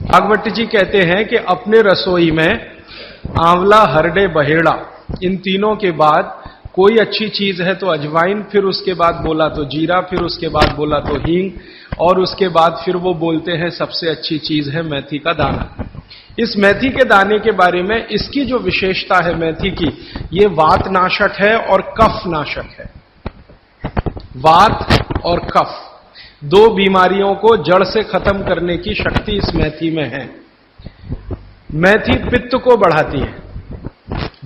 भागवत जी कहते हैं कि अपने रसोई में आंवला, हरडे, बहेड़ा, इन तीनों के बाद कोई अच्छी चीज है तो अजवाइन, फिर उसके बाद बोला तो जीरा, फिर उसके बाद बोला तो हींग, और उसके बाद फिर वो बोलते हैं सबसे अच्छी चीज है मेथी का दाना। इस मेथी के दाने के बारे में इसकी जो विशेषता है मेथी की, ये वात नाशक है और कफ नाशक है। वात और कफ दो बीमारियों को जड़ से खत्म करने की शक्ति इस मेथी में है। मेथी पित्त को बढ़ाती है,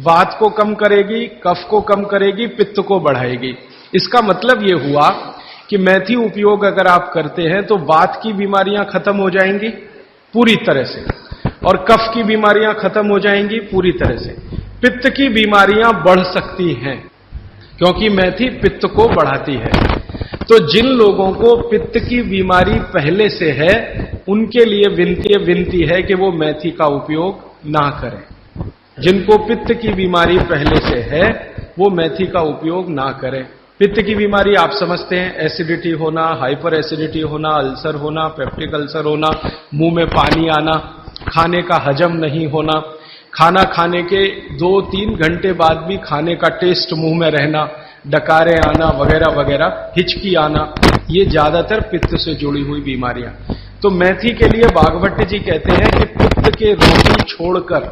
वात को कम करेगी, कफ को कम करेगी, पित्त को बढ़ाएगी। इसका मतलब यह हुआ कि मेथी उपयोग अगर आप करते हैं तो वात की बीमारियां खत्म हो जाएंगी पूरी तरह से, और कफ की बीमारियां खत्म हो जाएंगी पूरी तरह से। पित्त की बीमारियां बढ़ सकती हैं क्योंकि मेथी पित्त को बढ़ाती है। तो जिन लोगों को पित्त की बीमारी पहले से है, उनके लिए विनती है कि वो मेथी का उपयोग ना करें। जिनको पित्त की बीमारी पहले से है, वो मेथी का उपयोग ना करें। पित्त की बीमारी आप समझते हैं, एसिडिटी होना, हाइपर एसिडिटी होना, अल्सर होना, पेप्टिक अल्सर होना, मुंह में पानी आना, खाने का हजम नहीं होना, खाना खाने के 2-3 घंटे बाद भी खाने का टेस्ट मुंह में रहना, डकारे आना वगैरह वगैरह, हिचकी आना, ये ज्यादातर पित्त से जुड़ी हुई बीमारियां। तो मेथी के लिए भागवत जी कहते हैं कि पित्त के रोगी छोड़कर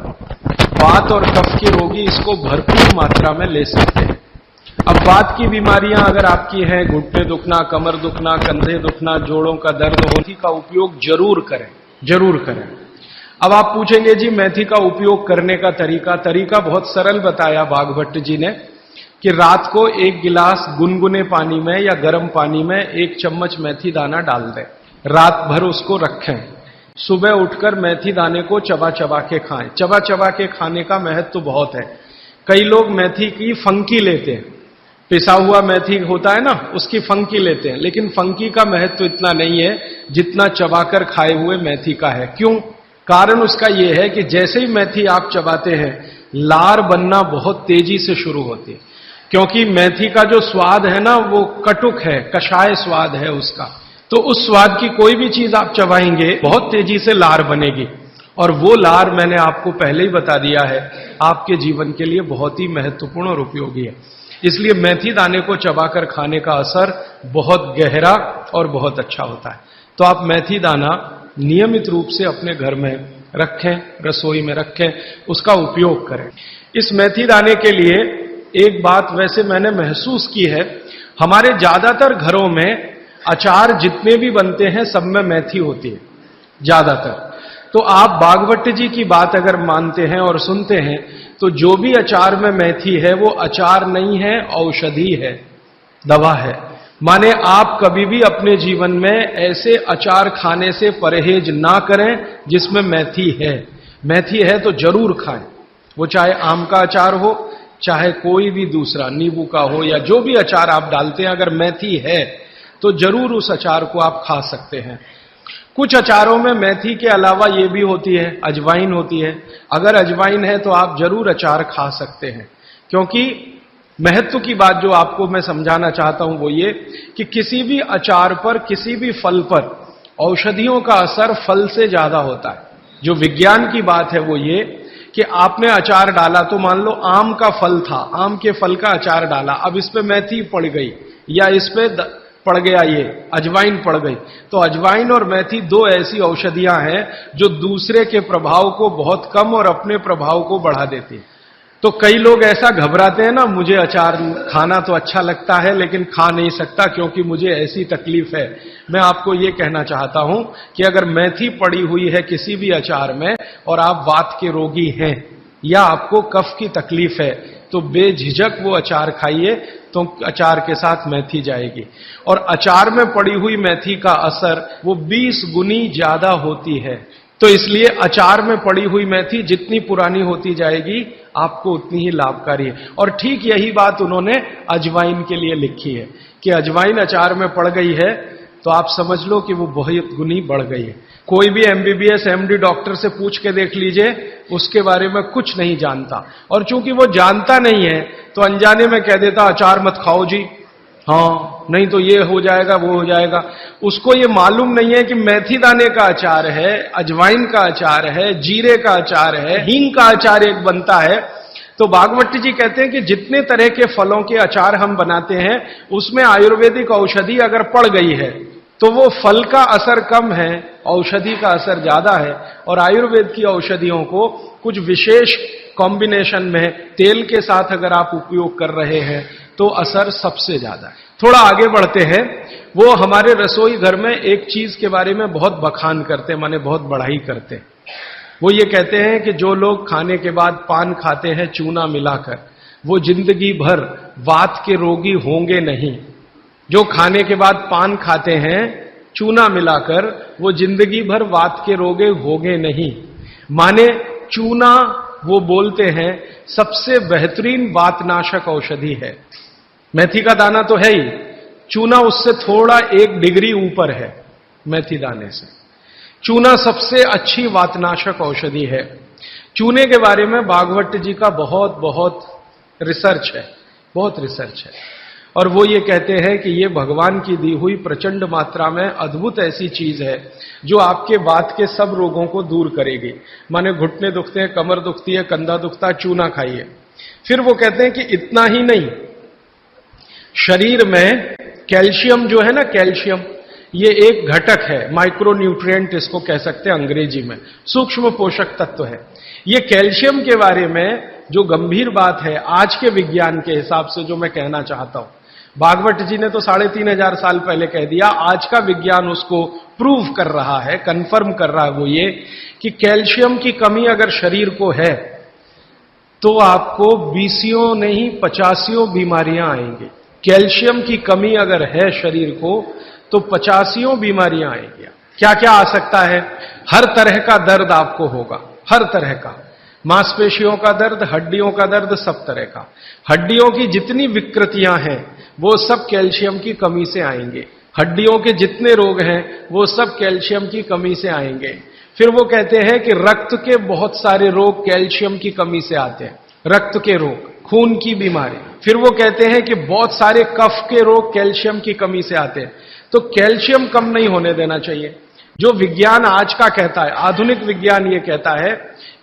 वात और कफ के रोगी इसको भरपूर मात्रा में ले सकते हैं। अब वात की बीमारियां अगर आपकी हैं, घुटने दुखना, कमर दुखना, कंधे दुखना, जोड़ों का दर्द, मेथी का उपयोग जरूर करें, जरूर करें। अब आप पूछेंगे जी मेथी का उपयोग करने का तरीका बहुत सरल बताया भागवत जी ने कि रात को 1 गिलास गुनगुने पानी में या गर्म पानी में 1 चम्मच मेथी दाना डाल दें, रात भर उसको रखें, सुबह उठकर मेथी दाने को चबा चबा के खाएं। चबा चबा के खाने का महत्व तो बहुत है। कई लोग मेथी की फंकी लेते हैं, पिसा हुआ मेथी होता है ना, उसकी फंकी लेते हैं, लेकिन फंकी का महत्व तो इतना नहीं है जितना चबाकर खाए हुए मेथी का है। क्यों? कारण उसका यह है कि जैसे ही मेथी आप चबाते हैं, लार बनना बहुत तेजी से शुरू होती है, क्योंकि मेथी का जो स्वाद है ना, वो कटुक है, कषाय स्वाद है उसका। तो उस स्वाद की कोई भी चीज आप चबाएंगे, बहुत तेजी से लार बनेगी, और वो लार मैंने आपको पहले ही बता दिया है, आपके जीवन के लिए बहुत ही महत्वपूर्ण और उपयोगी है। इसलिए मेथी दाने को चबाकर खाने का असर बहुत गहरा और बहुत अच्छा होता है। तो आप मेथी दाना नियमित रूप से अपने घर में रखें, रसोई में रखें, उसका उपयोग करें। इस मेथी दाने के लिए एक बात वैसे मैंने महसूस की है, हमारे ज्यादातर घरों में अचार जितने भी बनते हैं सब में मेथी होती है ज्यादातर। तो आप भागवत जी की बात अगर मानते हैं और सुनते हैं, तो जो भी अचार में मेथी है वो अचार नहीं है, औषधि है, दवा है। माने आप कभी भी अपने जीवन में ऐसे अचार खाने से परहेज ना करें जिसमें मेथी है। मेथी है तो जरूर खाएं, वो चाहे आम का अचार हो, चाहे कोई भी दूसरा नींबू का हो, या जो भी अचार आप डालते हैं, अगर मेथी है तो जरूर उस अचार को आप खा सकते हैं। कुछ अचारों में मेथी के अलावा ये भी होती है, अजवाइन होती है। अगर अजवाइन है तो आप जरूर अचार खा सकते हैं, क्योंकि महत्व की बात जो आपको मैं समझाना चाहता हूं वो ये कि किसी भी अचार पर, किसी भी फल पर औषधियों का असर फल से ज्यादा होता है। जो विज्ञान की बात है वो ये कि आपने अचार डाला, तो मान लो आम का फल था, आम के फल का अचार डाला, अब इस पे मेथी पड़ गई या इस पे पड़ गया ये अजवाइन पड़ गई, तो अजवाइन और मेथी दो ऐसी औषधियां हैं जो दूसरे के प्रभाव को बहुत कम और अपने प्रभाव को बढ़ा देती हैं। तो कई लोग ऐसा घबराते हैं ना, मुझे अचार खाना तो अच्छा लगता है लेकिन खा नहीं सकता क्योंकि मुझे ऐसी तकलीफ है। मैं आपको ये कहना चाहता हूं कि अगर मेथी पड़ी हुई है किसी भी अचार में और आप वात के रोगी हैं या आपको कफ की तकलीफ है, तो बेझिझक वो अचार खाइए, तो अचार के साथ मेथी जाएगी। और अचार में पड़ी हुई मेथी का असर वो 20 गुनी ज्यादा होती है। तो इसलिए अचार में पड़ी हुई मेथी जितनी पुरानी होती जाएगी आपको उतनी ही लाभकारी है। और ठीक यही बात उन्होंने अजवाइन के लिए लिखी है कि अजवाइन अचार में पड़ गई है तो आप समझ लो कि वो बहुत गुनी बढ़ गई है। कोई भी MBBS MD डॉक्टर से पूछ के देख लीजिए, उसके बारे में कुछ नहीं जानता, और चूंकि वो जानता नहीं है तो अनजाने में कह देता अचार मत खाओ जी, हाँ, नहीं तो ये हो जाएगा, वो हो जाएगा। उसको ये मालूम नहीं है कि मेथी दाने का अचार है, अजवाइन का अचार है, जीरे का अचार है, हींग का अचार एक बनता है। तो भागवत जी कहते हैं कि जितने तरह के फलों के अचार हम बनाते हैं, उसमें आयुर्वेदिक औषधि अगर पड़ गई है तो वो फल का असर कम है, औषधि का असर ज्यादा है। और आयुर्वेद की औषधियों को कुछ विशेष कॉम्बिनेशन में तेल के साथ अगर आप उपयोग कर रहे हैं तो असर सबसे ज्यादा है। थोड़ा आगे बढ़ते हैं। वो हमारे रसोई घर में एक चीज के बारे में बहुत बखान करते, माने बहुत बढ़ाई करते। वो ये कहते हैं कि जो लोग खाने के बाद पान खाते हैं चूना मिलाकर, वो जिंदगी भर वात के रोगी होंगे नहीं। जो खाने के बाद पान खाते हैं चूना मिलाकर, वो जिंदगी भर वात के रोगी होंगे नहीं। माने चूना, वो बोलते हैं, सबसे बेहतरीन वातनाशक औषधि है। मेथी का दाना तो है ही, चूना उससे थोड़ा 1 डिग्री ऊपर है। मेथी दाने से चूना सबसे अच्छी वातनाशक औषधि है। चूने के बारे में भागवत जी का बहुत बहुत रिसर्च है, बहुत रिसर्च है। और वो ये कहते हैं कि ये भगवान की दी हुई प्रचंड मात्रा में अद्भुत ऐसी चीज है जो आपके वात के सब रोगों को दूर करेगी। माने घुटने दुखते हैं, कमर दुखती है, कंधा दुखता है, चूना खाइए। फिर वो कहते हैं कि इतना ही नहीं, शरीर में कैल्शियम जो है ना, कैल्शियम ये एक घटक है, माइक्रो न्यूट्रिएंट इसको कह सकते हैं अंग्रेजी में, सूक्ष्म पोषक तत्व है। ये कैल्शियम के बारे में जो गंभीर बात है आज के विज्ञान के हिसाब से, जो मैं कहना चाहता हूं, भागवत जी ने तो 3500 साल पहले कह दिया, आज का विज्ञान उसको प्रूव कर रहा है, कंफर्म कर रहा है। वो ये कि कैल्शियम की कमी अगर शरीर को है तो आपको 20 नहीं 50 बीमारियां आएंगी। कैल्शियम की कमी अगर है शरीर को तो 50 बीमारियां आएंगी। क्या क्या आ सकता है? हर तरह का दर्द आपको होगा, हर तरह का, मांसपेशियों का दर्द, हड्डियों का दर्द, सब तरह का। हड्डियों की जितनी विकृतियां हैं वो सब कैल्शियम की कमी से आएंगे। हड्डियों के जितने रोग हैं वो सब कैल्शियम की कमी से आएंगे। फिर वो कहते हैं कि रक्त के बहुत सारे रोग कैल्शियम की कमी से आते हैं, रक्त के रोग, खून की बीमारी। फिर वो कहते हैं कि बहुत सारे कफ के रोग कैल्शियम की कमी से आते हैं। तो कैल्शियम कम नहीं होने देना चाहिए। जो विज्ञान आज का कहता है, आधुनिक विज्ञान ये कहता है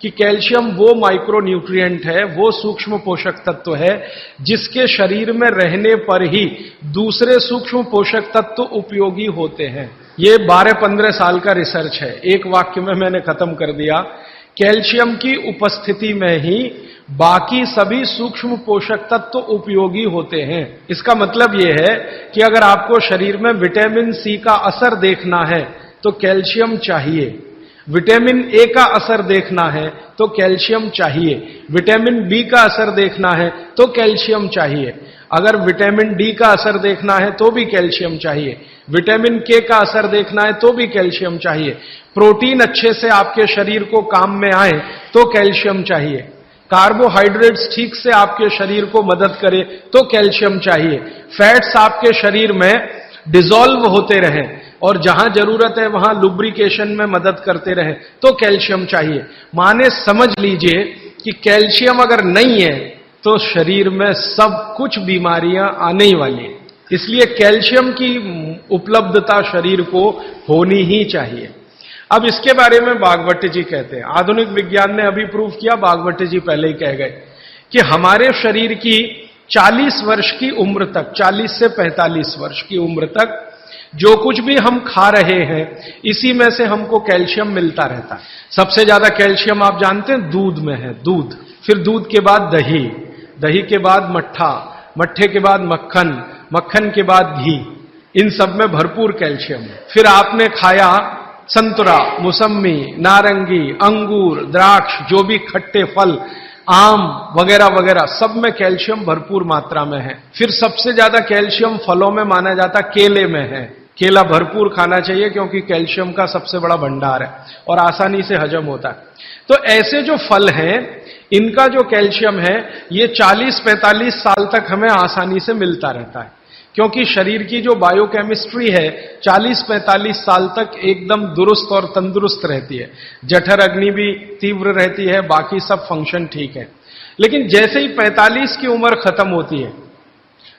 कि कैल्शियम वो माइक्रो न्यूट्रिएंट है, वो सूक्ष्म पोषक तत्व है जिसके शरीर में रहने पर ही दूसरे सूक्ष्म पोषक तत्व उपयोगी होते हैं। ये 12-15 साल का रिसर्च है, एक वाक्य में मैंने खत्म कर दिया। कैल्शियम की उपस्थिति में ही बाकी सभी सूक्ष्म पोषक तत्व उपयोगी होते हैं। इसका मतलब यह है कि अगर आपको शरीर में विटामिन सी का असर देखना है तो कैल्शियम चाहिए, विटामिन ए का असर देखना है तो कैल्शियम चाहिए, विटामिन बी का असर देखना है तो कैल्शियम चाहिए, अगर विटामिन डी का असर देखना है तो भी कैल्शियम चाहिए, विटामिन के का असर देखना है तो भी कैल्शियम चाहिए, प्रोटीन अच्छे से आपके शरीर को काम में आए तो कैल्शियम चाहिए, कार्बोहाइड्रेट्स ठीक से आपके शरीर को मदद करे तो कैल्शियम चाहिए, फैट्स आपके शरीर में डिसॉल्व होते रहें और जहां जरूरत है वहां लुब्रिकेशन में मदद करते रहे तो कैल्शियम चाहिए। माने समझ लीजिए कि कैल्शियम अगर नहीं है तो शरीर में सब कुछ बीमारियां आने ही वाली हैं। इसलिए कैल्शियम की उपलब्धता शरीर को होनी ही चाहिए। अब इसके बारे में भागवत जी कहते हैं, आधुनिक विज्ञान ने अभी प्रूव किया, भागवत जी पहले ही कह गए कि हमारे शरीर की 40 वर्ष की उम्र तक, 40 से 45 वर्ष की उम्र तक जो कुछ भी हम खा रहे हैं इसी में से हमको कैल्शियम मिलता रहता है। सबसे ज्यादा कैल्शियम आप जानते हैं दूध में है, दूध, फिर दूध के बाद दही, दही के बाद मट्ठा, मट्ठे के बाद मक्खन, मक्खन के बाद घी, इन सब में भरपूर कैल्शियम है। फिर आपने खाया संतरा, मौसम्मी, नारंगी, अंगूर, द्राक्ष, जो भी खट्टे फल, आम वगैरह वगैरह, सब में कैल्शियम भरपूर मात्रा में है। फिर सबसे ज्यादा कैल्शियम फलों में माना जाता केले में है। केला भरपूर खाना चाहिए क्योंकि कैल्शियम का सबसे बड़ा भंडार है और आसानी से हजम होता है। तो ऐसे जो फल हैं इनका जो कैल्शियम है ये 40-45 साल तक हमें आसानी से मिलता रहता है, क्योंकि शरीर की जो बायोकेमिस्ट्री है 40-45 साल तक एकदम दुरुस्त और तंदुरुस्त रहती है। जठर अग्नि भी तीव्र रहती है, बाकी सब फंक्शन ठीक है। लेकिन जैसे ही 45 की उम्र खत्म होती है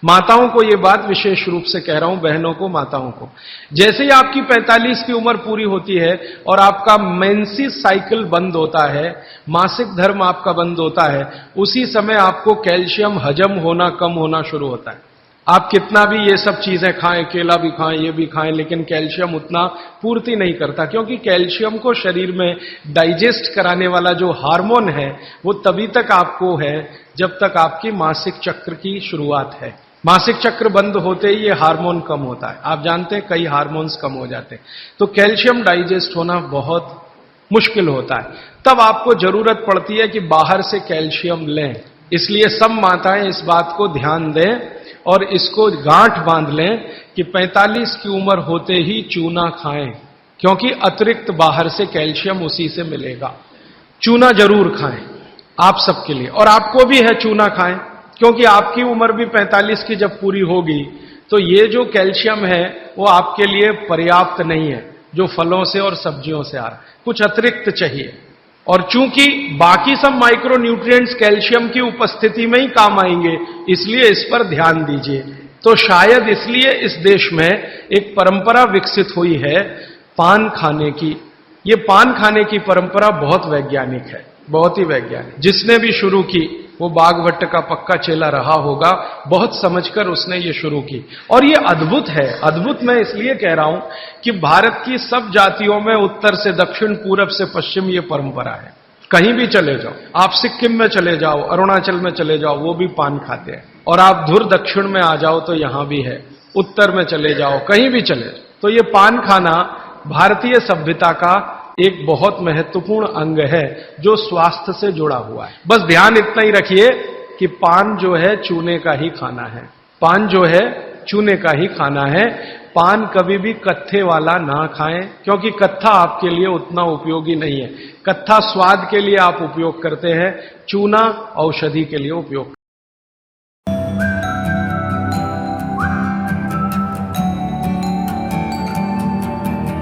माताओं को ये बात विशेष रूप से कह रहा हूं, बहनों को, माताओं को। जैसे ही आपकी 45 की उम्र पूरी होती है और आपका मेंसेस साइकिल बंद होता है, मासिक धर्म आपका बंद होता है, उसी समय आपको कैल्शियम हजम होना कम होना शुरू होता है। आप कितना भी ये सब चीजें खाएं, केला भी खाएं, ये भी खाएं, लेकिन कैल्शियम उतना पूर्ति नहीं करता, क्योंकि कैल्शियम को शरीर में डाइजेस्ट कराने वाला जो हार्मोन है वो तभी तक आपको है जब तक आपकी मासिक चक्र की शुरुआत है। मासिक चक्र बंद होते ही ये हार्मोन कम होता है। आप जानते हैं कई हार्मोन्स कम हो जाते हैं, तो कैल्शियम डाइजेस्ट होना बहुत मुश्किल होता है। तब आपको जरूरत पड़ती है कि बाहर से कैल्शियम लें। इसलिए सब माताएं इस बात को ध्यान दें और इसको गांठ बांध लें कि 45 की उम्र होते ही चूना खाएं, क्योंकि अतिरिक्त बाहर से कैल्शियम उसी से मिलेगा। चूना जरूर खाएं आप सबके लिए, और आपको भी है चूना खाएं, क्योंकि आपकी उम्र भी 45 की जब पूरी होगी तो ये जो कैल्शियम है वो आपके लिए पर्याप्त नहीं है जो फलों से और सब्जियों से आ रहा है, कुछ अतिरिक्त चाहिए। और चूंकि बाकी सब माइक्रो न्यूट्रिएंट्स कैल्शियम की उपस्थिति में ही काम आएंगे, इसलिए इस पर ध्यान दीजिए। तो शायद इसलिए इस देश में एक परंपरा विकसित हुई है पान खाने की। ये पान खाने की परंपरा बहुत वैज्ञानिक है, बहुत ही वैज्ञानिक। जिसने भी शुरू की वो बागभट्ट का पक्का चेला रहा होगा, बहुत समझकर उसने ये शुरू की। और ये अद्भुत है। अद्भुत मैं इसलिए कह रहा हूं कि भारत की सब जातियों में उत्तर से दक्षिण, पूरब से पश्चिम ये परंपरा है। कहीं भी चले जाओ, आप सिक्किम में चले जाओ, अरुणाचल में चले जाओ, वो भी पान खाते हैं। और आप धुर दक्षिण में आ जाओ तो यहां भी है, उत्तर में चले जाओ, कहीं भी चले जाओ, तो ये पान खाना भारतीय सभ्यता का एक बहुत महत्वपूर्ण अंग है जो स्वास्थ्य से जुड़ा हुआ है। बस ध्यान इतना ही रखिए कि पान जो है चूने का ही खाना है। पान जो है चूने का ही खाना है। पान कभी भी कत्थे वाला ना खाएं, क्योंकि कत्था आपके लिए उतना उपयोगी नहीं है। कत्था स्वाद के लिए आप उपयोग करते हैं, चूना औषधि के लिए उपयोग